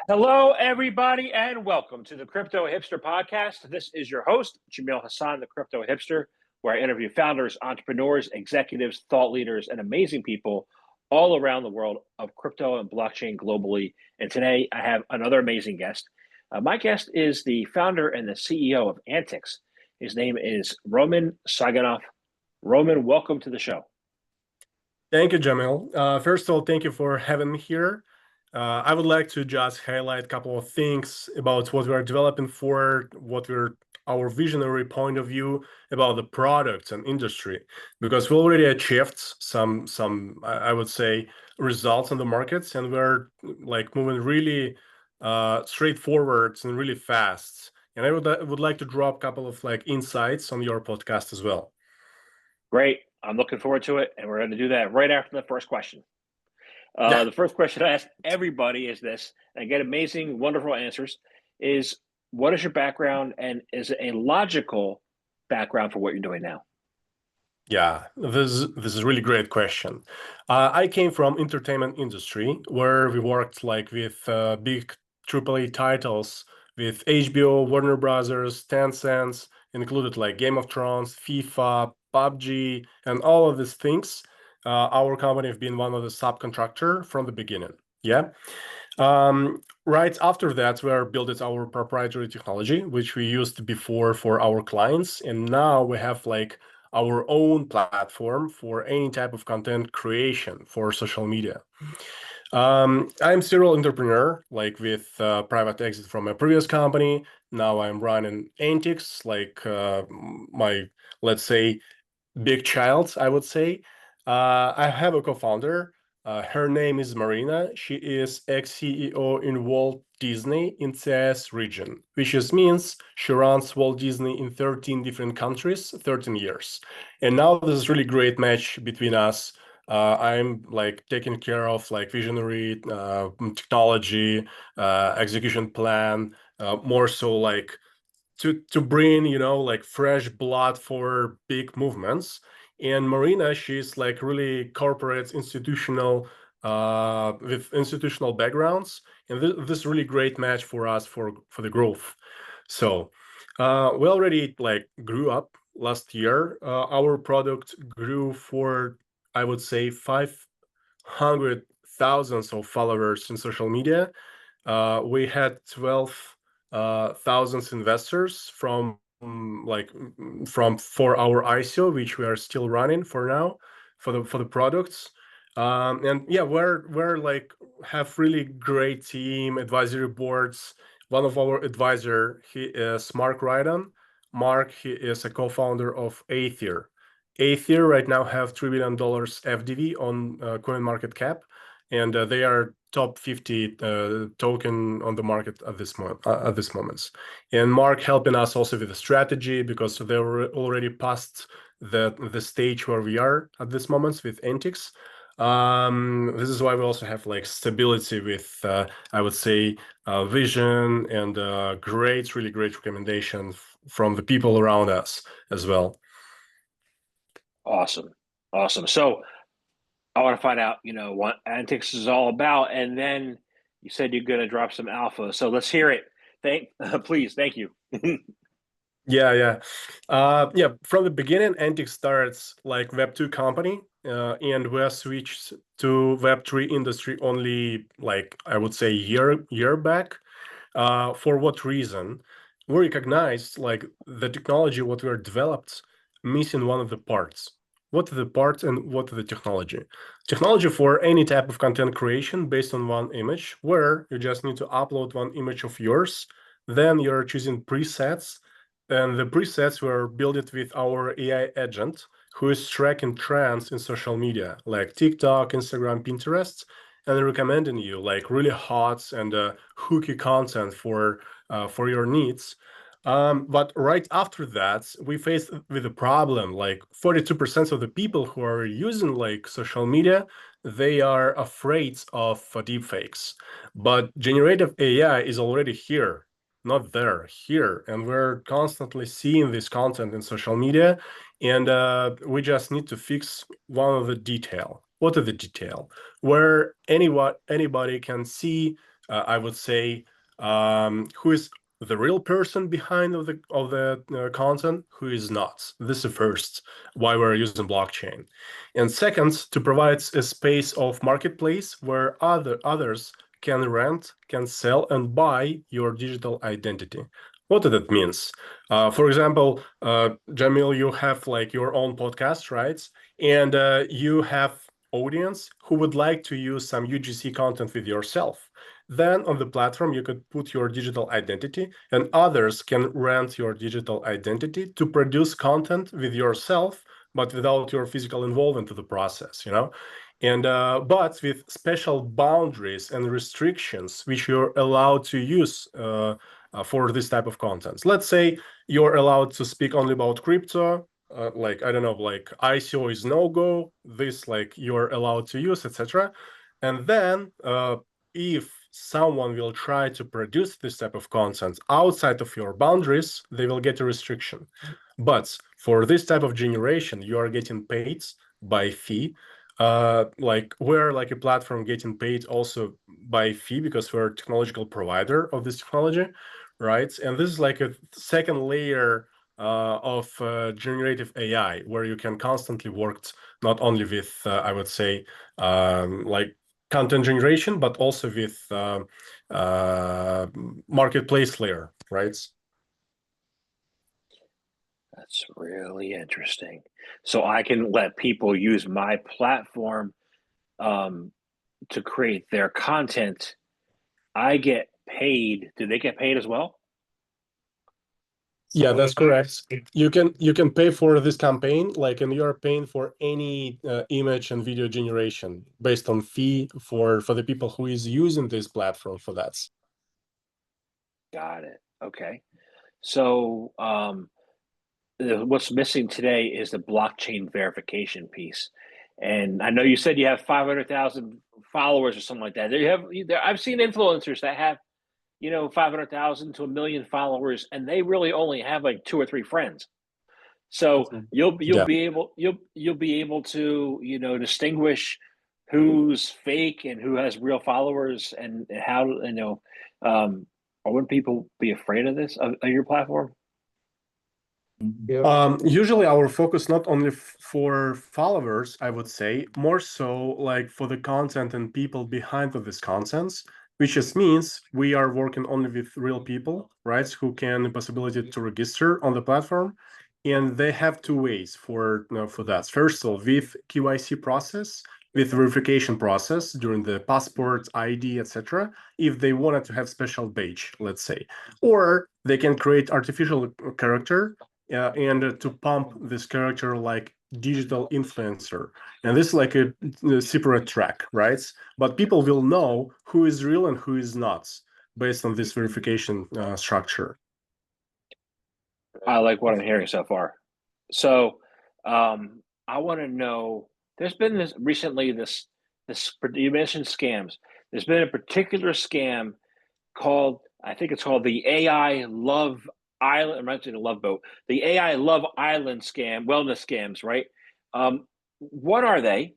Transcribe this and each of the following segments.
Hello, everybody, and welcome to the Crypto Hipster Podcast. This is your host, Jamil Hassan, the Crypto Hipster, where I interview founders, entrepreneurs, executives, thought leaders, and amazing people all around the world of crypto and blockchain globally. And today I have another amazing guest. My guest is the founder and the CEO of Antix. His name is Roman Cyganov. Roman, welcome to the show. Thank you, Jamil. First of all, thank you for having me here. I would like to just highlight a couple of things about what we are developing for, our visionary point of view about the products and industry, because we already achieved some I would say results in the markets, and we're like moving really straightforward and really fast. And I would like to drop a couple of like insights on your podcast as well. Great. I'm looking forward to it, and we're going to do that right after the first question. The first question I ask everybody is this, and I get amazing, wonderful answers, is what is your background, and is it a logical background for what you're doing now? Yeah, this is a really great question. I came from entertainment industry where we worked like with big AAA titles with HBO, Warner Brothers, Tencent, included like Game of Thrones, FIFA, PUBG, and all of these things. Our company have been one of the subcontractor from the beginning. Yeah. Right after that, we are building our proprietary technology, which we used before for our clients, and now we have like our own platform for any type of content creation for social media. I'm serial entrepreneur, like with private exit from a previous company. Now I'm running Antix, like my, let's say, big child, I would say. I have a co-founder. Her name is Marina. She is ex-CEO in Walt Disney in CS region, which just means she runs Walt Disney in 13 different countries, 13 years. And now this is really great match between us. I'm like taking care of like visionary technology, execution plan, more so like to bring, like fresh blood for big movements. And Marina, she's like really corporate, institutional, with institutional backgrounds, and this is really great match for us for the growth. So we already like grew up last year. Our product grew for, I would say, 500,000 of followers in social media. We had 12,000 investors for our ICO, which we are still running for now for the products. And yeah, we're like have really great team, advisory boards. One of our advisor, he is Mark Ryden. Mark, he is a co-founder of Aether. Aether right now have $3 billion FDV on CoinMarketCap, and they are top 50 token on the market at this moment. And Mark helping us also with the strategy, because they were already past the stage where we are at this moment with Antix. This is why we also have like stability with, I would say, vision and really great recommendation from the people around us as well. Awesome. So I want to find out, what Antix is all about, and then you said you're going to drop some alpha. So let's hear it. Please, thank you. Yeah. From the beginning, Antix starts like Web2 company, and we are switched to Web3 industry only, like I would say year back. For what reason? We recognized like the technology what we are developed missing one of the parts. What are the parts and what are the technology? Technology for any type of content creation based on one image, where you just need to upload one image of yours, then you're choosing presets, and the presets were built with our AI agent, who is tracking trends in social media like TikTok, Instagram, Pinterest, and recommending you like really hot and hooky content for your needs. But right after that, we faced with a problem. Like 42% of the people who are using like social media, they are afraid of deepfakes. But generative AI is already here, not there, here, and we're constantly seeing this content in social media, and we just need to fix one of the detail. What are the detail? Where anybody can see I would say, who is the real person behind of the content, who is not. This is first why we're using blockchain, and second, to provide a space of marketplace where others can rent, can sell, and buy your digital identity. What that means? For example, Jamil, you have like your own podcast, right? And you have audience who would like to use some UGC content with yourself. Then on the platform, you could put your digital identity, and others can rent your digital identity to produce content with yourself, but without your physical involvement to the process, you know? And but with special boundaries and restrictions which you're allowed to use for this type of content. Let's say you're allowed to speak only about crypto, like, I don't know, like ICO is no-go, this like you're allowed to use, etc. And then if someone will try to produce this type of content outside of your boundaries, they will get a restriction. But for this type of generation, you are getting paid by fee. Like we're like a platform getting paid also by fee because we're a technological provider of this technology, right? And this is like a second layer of generative AI, where you can constantly work not only with, I would say, like content generation, but also with marketplace layer, right? That's really interesting. So I can let people use my platform to create their content. I get paid. Do they get paid as well? Yeah, that's correct. You can pay for this campaign, like, and you are paying for any image and video generation based on fee for the people who is using this platform for that. Got it. Okay. So what's missing today is the blockchain verification piece. And I know you said you have 500,000 followers or something like that. I've seen influencers that have 500,000 to a million followers, and they really only have like two or three friends. So you'll Yeah. be able to distinguish who's fake and who has real followers, and how or wouldn't people be afraid of this of your platform? Usually our focus not only for followers, I would say, more so like for the content and people behind of this content, which just means we are working only with real people, right, who can the possibility to register on the platform. And they have two ways for that. First of all, with KYC process, with verification process during the passport, ID, etc. If they wanted to have special badge, let's say, or they can create artificial character and to pump this character like digital influencer. And this is like a separate track, right? But people will know who is real and who is not based on this verification structure. I like what I'm hearing so far. So I want to know. There's been this recently. This you mentioned scams. There's been a particular scam called, I think it's called the AI Love Island. I'm mentioning Love Boat. The AI Love Island scam, wellness scams, right? What are they?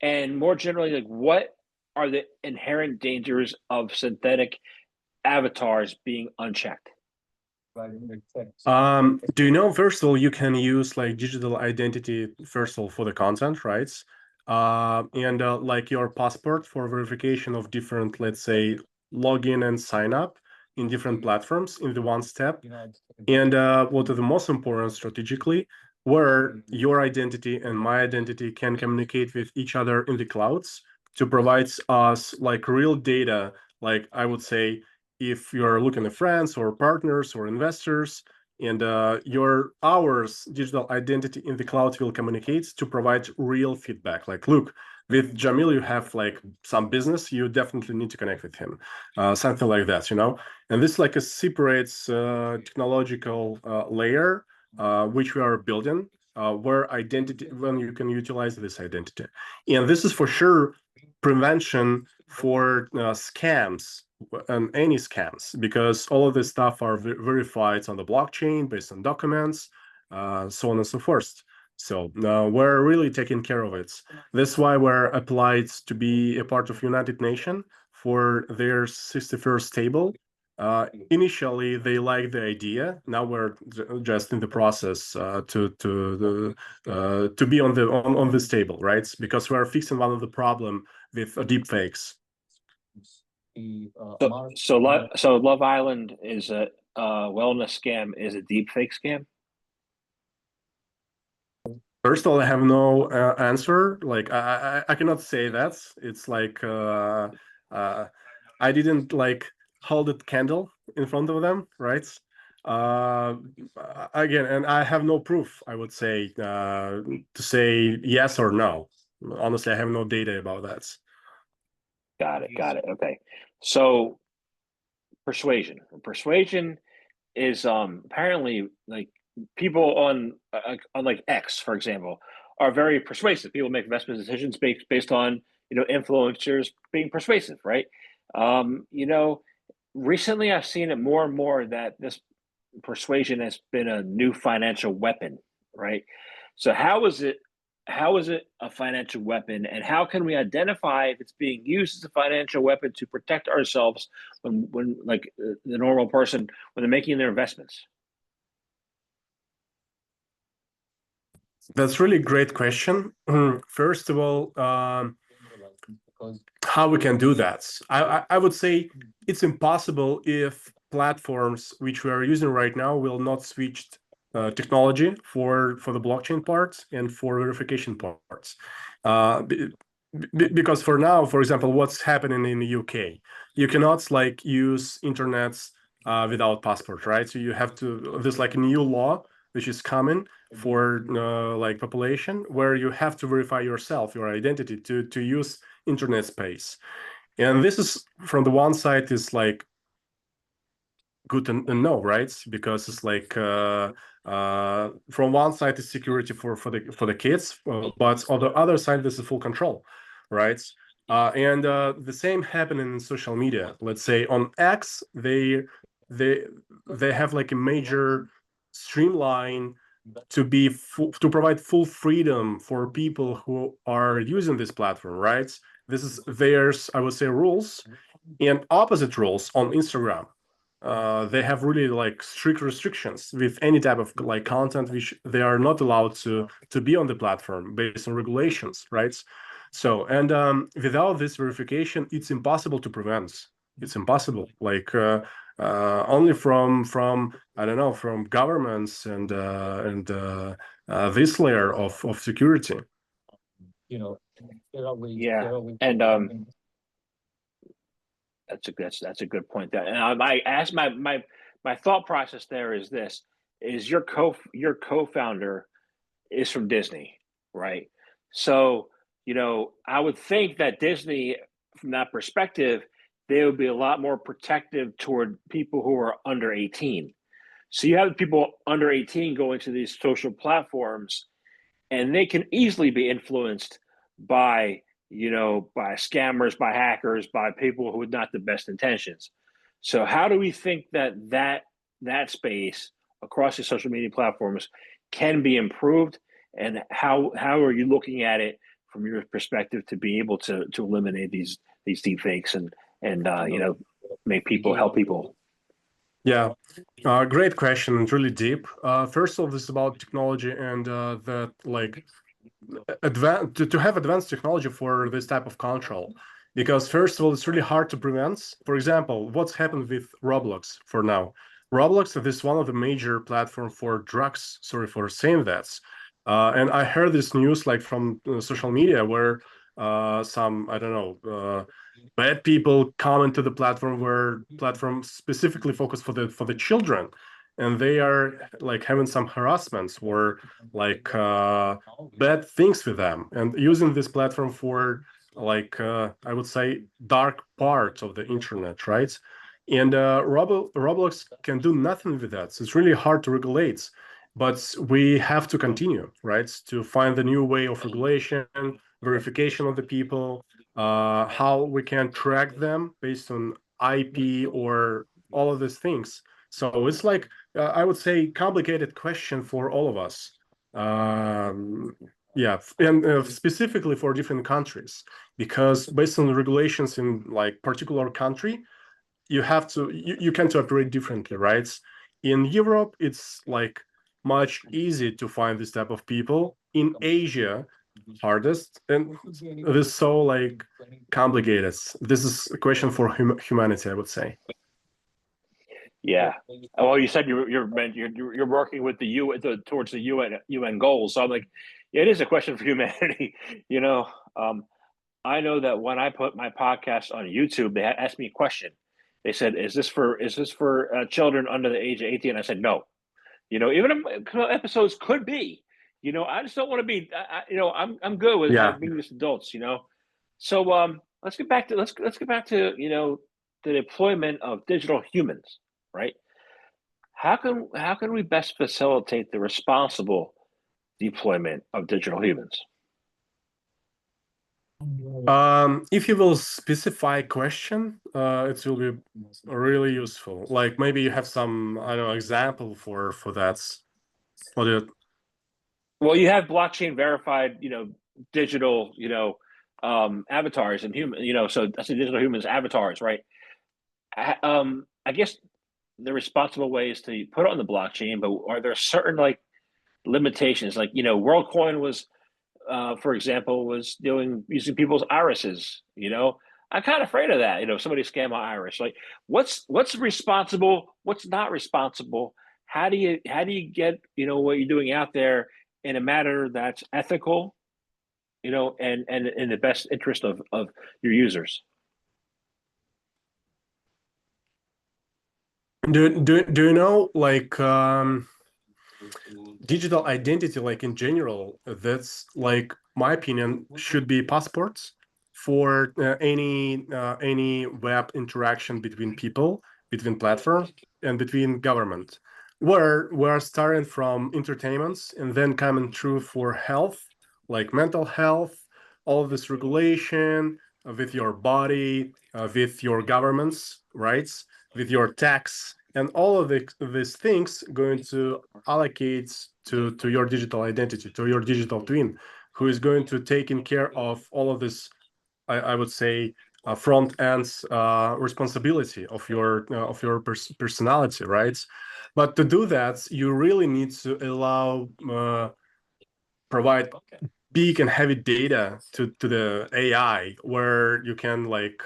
And more generally, like, what are the inherent dangers of synthetic avatars being unchecked? Do you know, first of all, you can use like digital identity, first of all, for the content, right? And like your passport for verification of different, let's say, login and sign up in different platforms in the one step. And what are the most important strategically, where your identity and my identity can communicate with each other in the clouds to provide us like real data, like I would say, if you're looking at friends or partners or investors, and your ours digital identity in the cloud will communicate to provide real feedback. Like, look, with Jamil, you have like some business, you definitely need to connect with him, something like that, you know. And this like a separates technological layer which we are building, where identity, when you can utilize this identity, and this is for sure prevention for scams and any scams, because all of this stuff are verified on the blockchain based on documents, so on and so forth. So we're really taking care of it. That's why we're applied to be a part of United Nations for their 61st table. Initially, they liked the idea. Now we're just in the process to be on this table, right? Because we're fixing one of the problem with deep fakes. So Love Island is a wellness scam, is a deep fake scam? First of all, I have no answer. Like I cannot say that. It's like I didn't like hold a candle in front of them, right? Uh, Again, and I have no proof. I would say to say yes or no. Honestly, I have no data about that. Got it. Okay. So persuasion is apparently like people on like X, for example, are very persuasive. People make investment decisions based on, influencers being persuasive, right? You know, recently I've seen it more and more that this persuasion has been a new financial weapon, right? So how is it a financial weapon, and how can we identify if it's being used as a financial weapon to protect ourselves when like the normal person when they're making their investments? That's really great question. First of all, how we can do that? I would say it's impossible if platforms which we are using right now will not switch technology for the blockchain parts and for verification parts. Because for now, for example, what's happening in the UK, you cannot like use internets without passport, right? So you have to. There's like a new law which is coming for like population where you have to verify yourself, your identity to use internet space. And this is from the one side is like good and no, right? Because it's like from one side is security for the kids, but on the other side this is full control, right? And the same happening in social media. Let's say on X, they they have like a major streamline to provide full freedom for people who are using this platform, right? This is theirs, I would say, rules, and opposite rules on Instagram. They have really like strict restrictions with any type of like content which they are not allowed to be on the platform based on regulations, right? So and without this verification, it's impossible to prevent. It's impossible. Like only from I don't know, from governments and this layer of security. Yeah, and that's a good point. That and I asked my thought process there is this: is your co-founder is from Disney, right? So, I would think that Disney, from that perspective, they would be a lot more protective toward people who are under 18. So you have people under 18 going to these social platforms, and they can easily be influenced by, by scammers, by hackers, by people who have not the best intentions. So how do we think that space across the social media platforms can be improved, and how are you looking at it from your perspective to be able to eliminate these deep fakes and make people help people? Yeah, great question and really deep. First of all, this is about technology and that like to have advanced technology for this type of control. Because first of all, it's really hard to prevent. For example, what's happened with Roblox for now? Roblox is one of the major platform for drugs. Sorry for saying that. And I heard this news like from social media where some I don't know bad people come into the platform where platform specifically focused for the children, and they are like having some harassments or like bad things with them and using this platform for like I would say dark parts of the internet, right? And Roblox can do nothing with that. So it's really hard to regulate, but we have to continue, right? To find the new way of regulation, verification of the people, how we can track them based on IP or all of these things. So it's like I would say complicated question for all of us. Yeah, and specifically for different countries, because based on the regulations in like particular country, you have to you can to operate differently, right? In Europe, it's like much easier to find this type of people. In Asia, hardest, and it is so like complicated. This is a question for humanity, I would say. Yeah. Well, you said you're working with the towards the UN goals. So I'm like, yeah, it is a question for humanity. You know, I know that when I put my podcast on YouTube, they asked me a question. They said, "Is this for children under the age of 18?" I said, "No." You know, even episodes could be. You know, I just don't want to be. I'm good with Yeah. being just adults. You know, so let's get back to the deployment of digital humans, right? How can we best facilitate the responsible deployment of digital humans? If you will specify question, it will be really useful. Like maybe you have some, I don't know, example for that. Or Well, you have blockchain verified, digital, avatars and human, so I say digital humans avatars, right? I guess the responsible way is to put it on the blockchain, but are there certain like limitations? Like, WorldCoin was, for example, was using people's irises. I'm kind of afraid of that. Somebody scam my iris. Like, what's responsible? What's not responsible? How do you get what you're doing out there in a manner that's ethical? And in the best interest of your users. do you know like digital identity, like in general, that's like my opinion should be passports for any web interaction between people, between platforms, and between government, where we're starting from entertainments and then coming through for health, like mental health, all this regulation with your body, with your government's rights, with your tax, and all of these things going to allocate to your digital identity, to your digital twin, who is going to taking care of all of this, I would say, front end responsibility of your personality, right? But to do that, you really need to allow provide big and heavy data to the AI, where you can like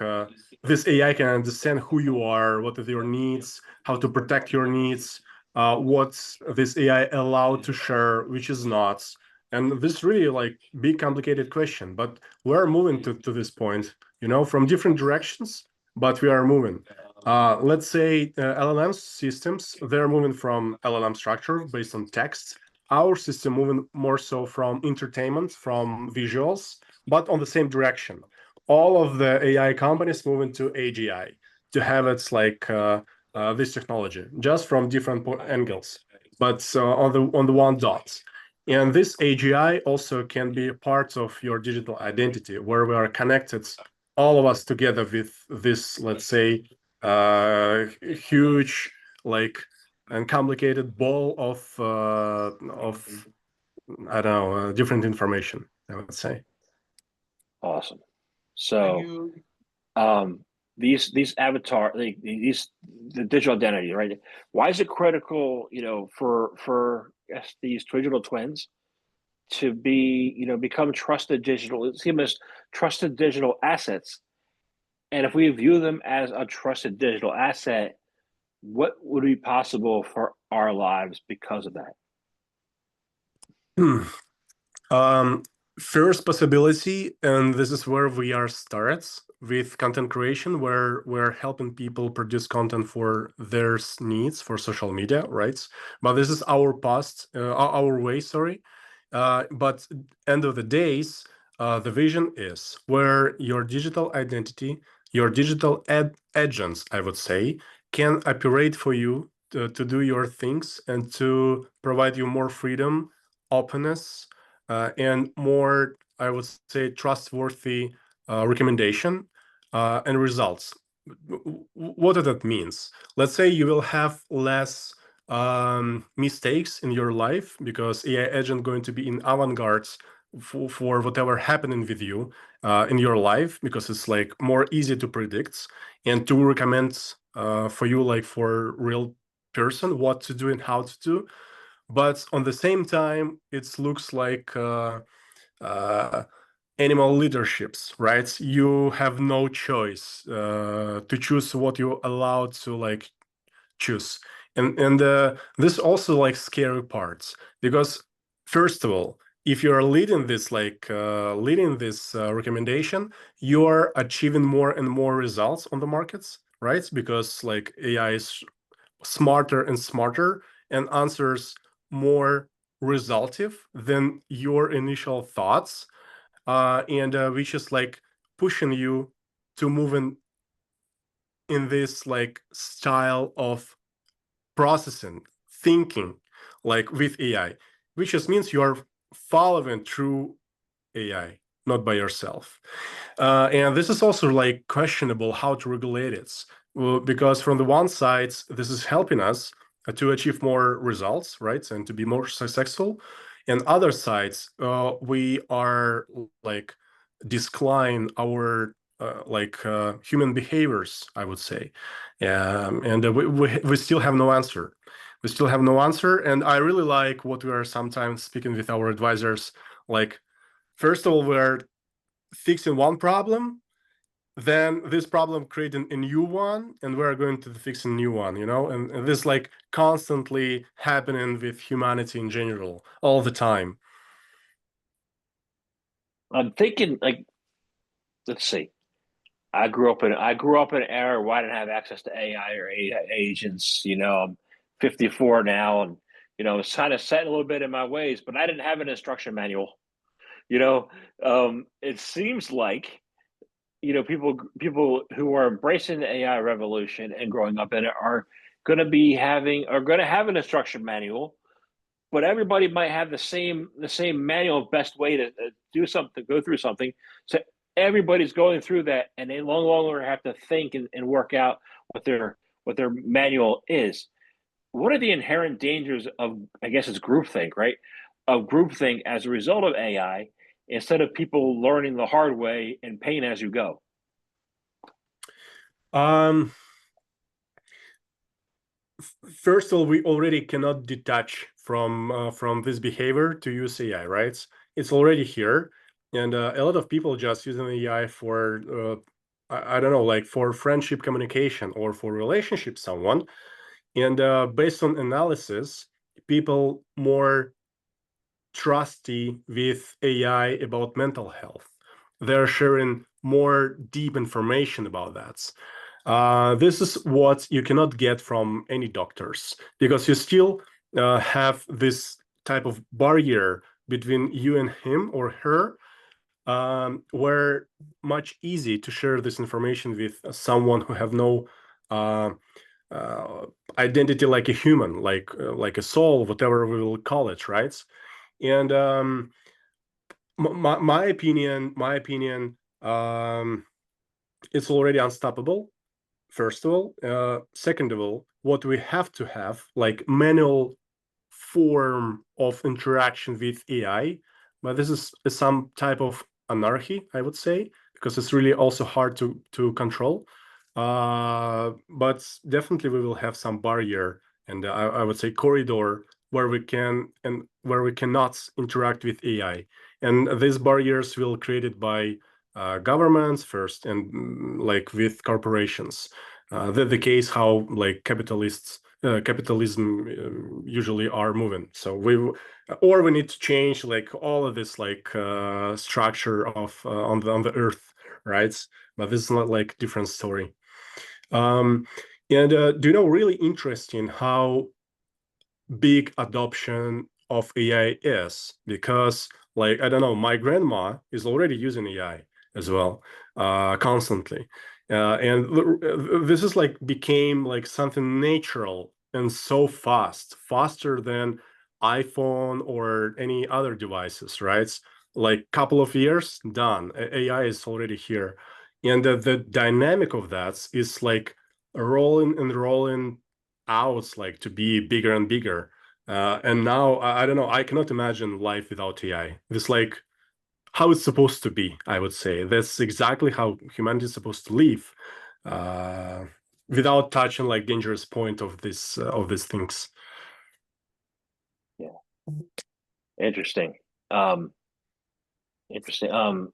this AI can understand who you are, what are your needs, how to protect your needs, what's this AI allowed to share, which is not. And this really like big complicated question, but we're moving to this point, from different directions, but we are moving. Let's say LLM systems, they're moving from LLM structure based on text. Our system moving more so from entertainment, from visuals, but on the same direction. All of the AI companies moving to AGI to have it's like this technology, just from different angles, but on the one dot. And this AGI also can be part of your digital identity, where we are connected, all of us together with this, let's say, huge like and complicated ball of I don't know, different information, I would say. Awesome. So, um, these avatar, the digital identity, right? Why is it critical, for these digital twins to become seen as trusted digital assets? And if we view them as a trusted digital asset, what would be possible for our lives because of that? Hmm. Um, First possibility, and this is where we are starts with content creation, where we're helping people produce content for their needs for social media, right? But this is our past, our way, sorry. But end of the days, the vision is where your digital identity, your digital agents, I would say, can operate for you to do your things and to provide you more freedom, openness, and more, I would say, trustworthy recommendation and results. What does that means? Let's say you will have less mistakes in your life, because AI agent going to be in avant-garde for whatever happening with you in your life, because it's like more easy to predict and to recommend for you, like for real person, what to do and how to do. But on the same time, it looks like uh, animal leaderships, right? You have no choice to choose what you're allowed to like choose. And this also like scary parts, because first of all, if you're leading this recommendation, you're achieving more and more results on the markets, right? Because like AI is smarter and smarter and answers more resultive than your initial thoughts, and which is like pushing you to move in this like style of processing, thinking, like with AI, which just means you are following through AI, not by yourself. And this is also like questionable how to regulate it. Well, because from the one side, this is helping us to achieve more results, right? And to be more successful. And other sides, we are like decline our human behaviors, I would say. And we still have no answer. We still have no answer. And I really like what we are sometimes speaking with our advisors. Like, first of all, we're fixing one problem, then this problem creating a new one, and we're going to fix a new one, and this like constantly happening with humanity in general all the time. I'm thinking like, let's see. I grew up in an era where I didn't have access to AI or AI agents. I'm 54 now, and it's kind of set a little bit in my ways, but I didn't have an instruction manual. You know, it seems like people who are embracing the AI revolution and growing up in it are going to have an instruction manual, but everybody might have the same manual of best way to do something, go through something. So everybody's going through that, and they no longer have to think and work out what their manual is. What are the inherent dangers of, I guess it's groupthink, right? Of groupthink as a result of AI, instead of people learning the hard way and paying as you go? um First of all, we already cannot detach from this behavior to use AI, right? It's already here, and a lot of people just using AI for I don't know, like for friendship communication or for relationship someone. And based on analysis, people more trusty with AI about mental health. They're sharing more deep information about that. This is what you cannot get from any doctors, because you still have this type of barrier between you and him or her, where much easy to share this information with someone who have no uh, uh, identity like a human, like a soul, whatever we will call it, right? And my opinion, it's already unstoppable. First of all, second of all, what we have to have like manual form of interaction with AI, but this is some type of anarchy, I would say, because it's really also hard to control. But definitely we will have some barrier, and I would say corridor where we can and where we cannot interact with AI, and these barriers will created by governments first, and like with corporations. The case how like capitalism usually are moving. So we need to change like all of this like structure of on the earth, right? But this is not like different story. um and do you know, really interesting how big adoption of AI is, because like I don't know, my grandma is already using AI as well, constantly, and this is like became like something natural and so faster than iPhone or any other devices, right? Like couple of years done, AI is already here, and the dynamic of that is like rolling and rolling out like to be bigger and bigger. And now I don't know, I cannot imagine life without AI. This like how it's supposed to be, I would say. That's exactly how humanity is supposed to live, without touching like dangerous point of these things. Yeah. Interesting. Interesting.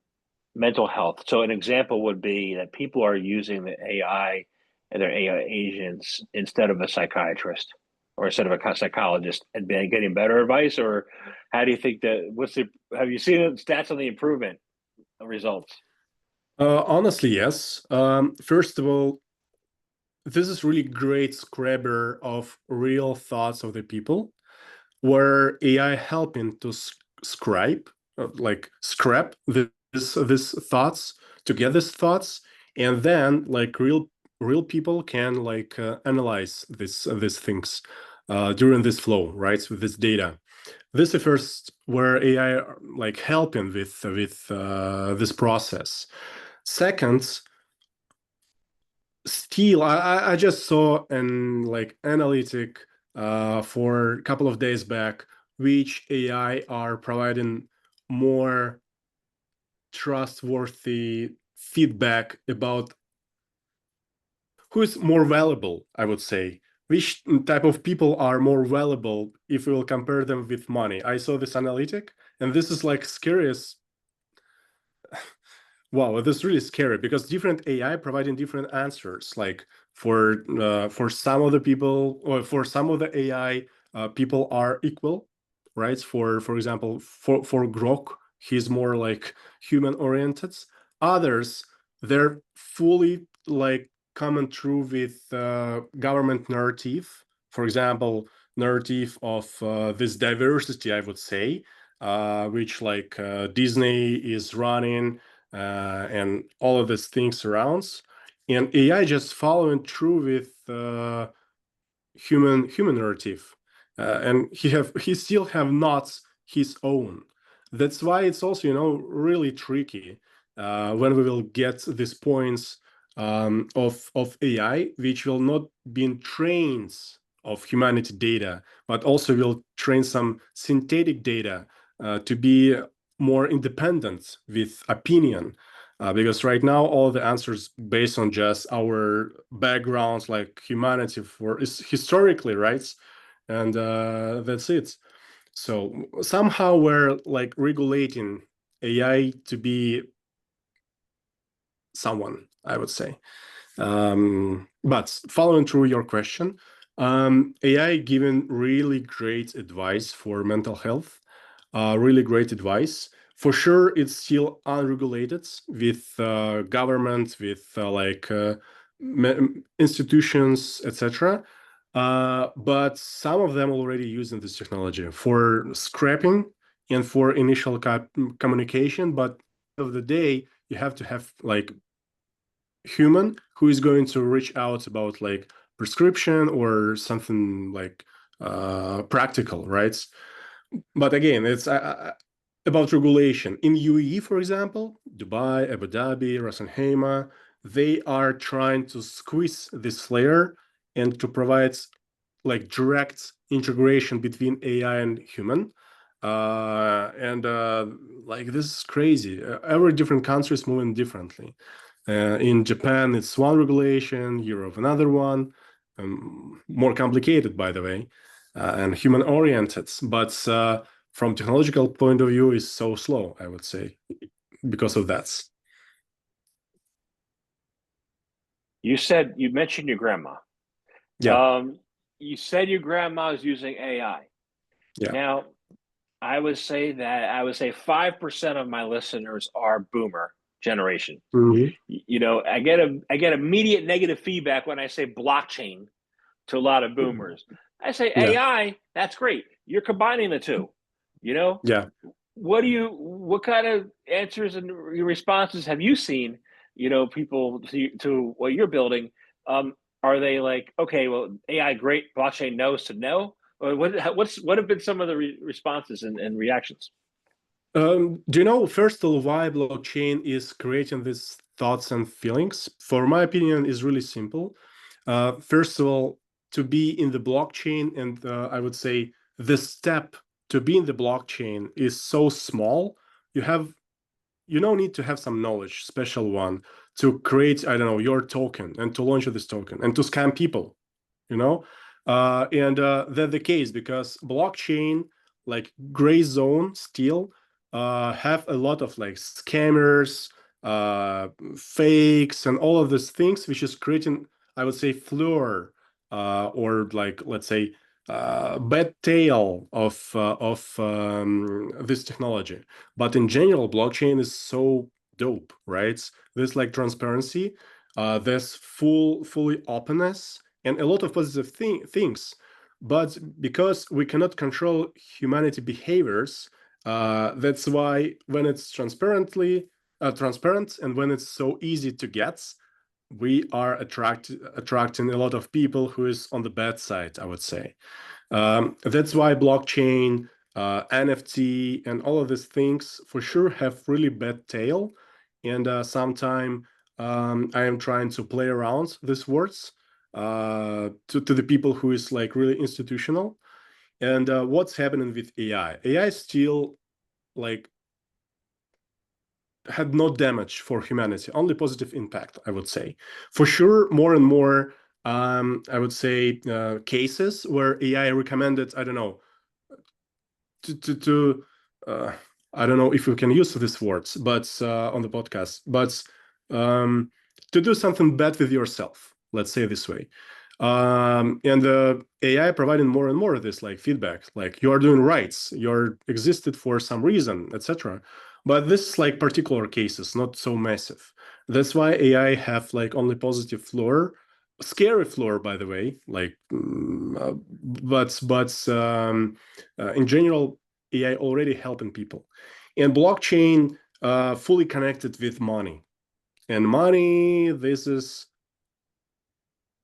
Mental health. So an example would be that people are using the AI and their AI agents instead of a psychiatrist or instead of a psychologist and getting better advice. Or how do you think that? Have you seen the stats on the improvement results? Honestly, yes. First of all, this is really great scrapper of real thoughts of the people, where AI helping to scribe, like scrap this thoughts to get these thoughts, and then like real people can like analyze these things during this flow, right? With this data. This is first where AI are, like helping with this process. Second, still I just saw an like analytic for a couple of days back, which AI are providing more trustworthy feedback about who is more valuable, I would say. Which type of people are more valuable if we will compare them with money? I saw this analytic, and this is like scariest. Wow, this is really scary because different AI providing different answers. Like for some of the people, or for some of the AI, people are equal, right? For example, for Grok, he's more like human oriented. Others, they're fully like coming through with government narrative. For example, narrative of this diversity, I would say, which like Disney is running and all of these things surrounds, and AI just following through with human narrative, and he still have not his own. That's why it's also really tricky when we will get these points of AI, which will not be trained of humanity data, but also will train some synthetic data to be more independent with opinion. Because right now all the answers based on just our backgrounds, like humanity for is historically, right? And that's it. So somehow we're like regulating AI to be someone, I would say. But following through your question, AI given really great advice for mental health, really great advice. For sure, it's still unregulated with government, with institutions, etc. But some of them already using this technology for scraping and for initial communication. But at the end of the day, you have to have like human who is going to reach out about like prescription or something like practical, right? But again, it's about regulation. In UAE, for example, Dubai, Abu Dhabi, Ras Al Khaimah, they are trying to squeeze this layer and to provide like direct integration between AI and human. And like this is crazy. Every different country is moving differently. In Japan, it's one regulation, Europe another one, more complicated, by the way, and human oriented. But from technological point of view, is so slow, I would say, because of that. You mentioned your grandma. Yeah, You said your grandma is using AI. yeah. Now, I would say 5% of my listeners are boomer generation. Mhm. I get immediate negative feedback when I say blockchain to a lot of boomers. I say Yeah, AI, that's great. You're combining the two. You know, yeah. what kind of answers and responses have you seen? People to what you're building. Are they like, okay, well, AI great, blockchain knows to know? Or what have been some of the responses and reactions? Do you know, first of all, why blockchain is creating these thoughts and feelings? For my opinion, is really simple. First of all, to be in the blockchain, and I would say the step to be in the blockchain is so small. You don't need to have some knowledge, special one, to create, I don't know, your token and to launch this token and to scam people, you know? That's the case because blockchain, like gray zone still, have a lot of like scammers, fakes, and all of these things, which is creating, I would say, floor, or like, let's say, bad tail of this technology. But in general, blockchain is so dope, right? There's like transparency, there's fully openness, and a lot of positive things. But because we cannot control humanity behaviors, that's why when it's transparent, and when it's so easy to get, we are attracting a lot of people who is on the bad side, I would say. That's why blockchain, NFT, and all of these things for sure have really bad tail. And sometime I am trying to play around these words to the people who is like really institutional. And what's happening with AI? AI still like had no damage for humanity, only positive impact, I would say. For sure, more and more, I would say, cases where AI recommended, I don't know, to I don't know if we can use these words, but on the podcast, but to do something bad with yourself, let's say this way. And the AI providing more and more of this like feedback, like you are doing right, you're existed for some reason, etc. But this is like particular cases, not so massive. That's why AI have like only positive floor, scary floor, by the way. Like, in general, AI already helping people, and blockchain fully connected with money. And money, this is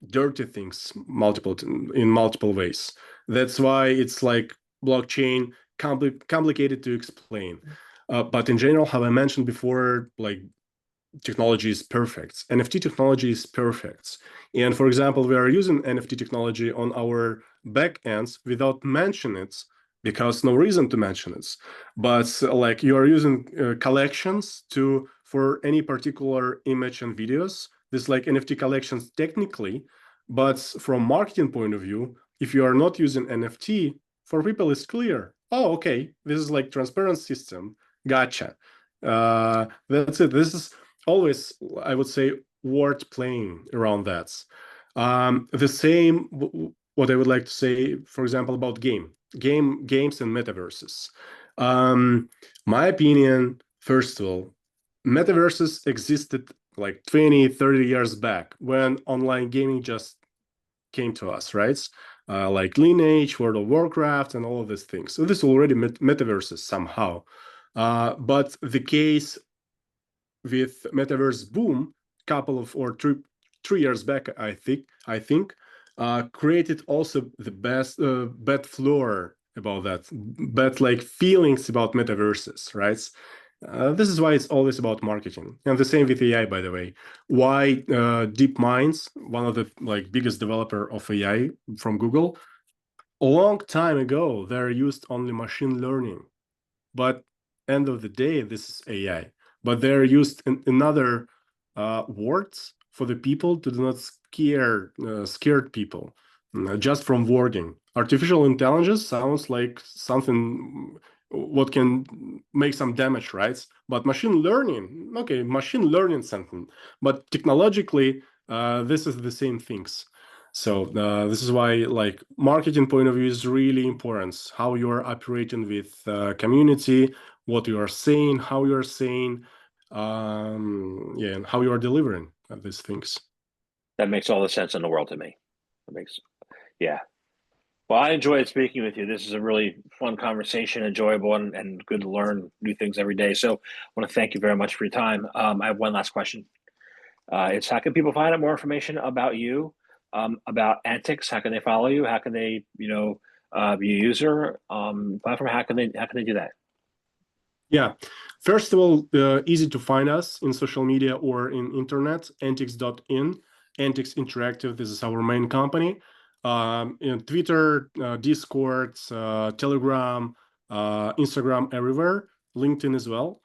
dirty things in multiple ways. That's why it's like blockchain complicated to explain. But in general, how I mentioned before, like technology is perfect. NFT technology is perfect. And for example, we are using NFT technology on our backends without mentioning it because no reason to mention it. But like you are using collections for any particular image and videos. This like NFT collections technically, but from marketing point of view, if you are not using NFT, for people it's clear. Oh, okay, this is like transparent system. Gotcha. That's it. This is always, I would say, worth playing around that. The same, what I would like to say, for example, about games and metaverses. My opinion, first of all, metaverses existed like 20, 30 years back when online gaming just came to us, right? Like Lineage, World of Warcraft, and all of these things. So this already metaverses somehow. But the case with metaverse boom, couple of or 3 years back, I think, created also the best bad floor about that, bad like feelings about metaverses, right? This is why it's always about marketing, and the same with AI, by the way. Why DeepMind's one of the like biggest developer of AI from Google, a long time ago, they used only machine learning, but end of the day, this is AI. But they're used in other words for the people to do not scared people just from wording. Artificial intelligence sounds like something what can make some damage, right? But machine learning, okay, machine learning something, but technologically, this is the same things. So this is why, like, marketing point of view is really important. How you are operating with community, what you are saying, how you are saying, yeah, and how you are delivering these things. That makes all the sense in the world to me. That makes, yeah. Well, I enjoyed speaking with you. This is a really fun conversation, enjoyable, and good to learn new things every day. So I want to thank you very much for your time. I have one last question. It's how can people find out more information about you, about Antix? How can they follow you? How can they, be a user platform? How can they do that? Yeah. First of all, easy to find us in social media or in internet, antix.in, Antix Interactive. This is our main company. in Twitter, Discord, Telegram, Instagram, everywhere, LinkedIn as well.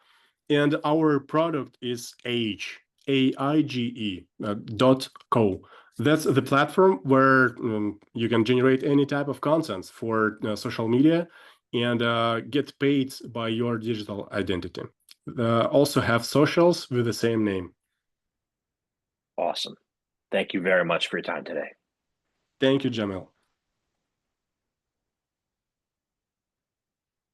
And our product is AIGE, AIGE, .co. That's the platform where you can generate any type of content for social media and get paid by your digital identity. Also have socials with the same name. Awesome. Thank you very much for your time today. Thank you, Jamil.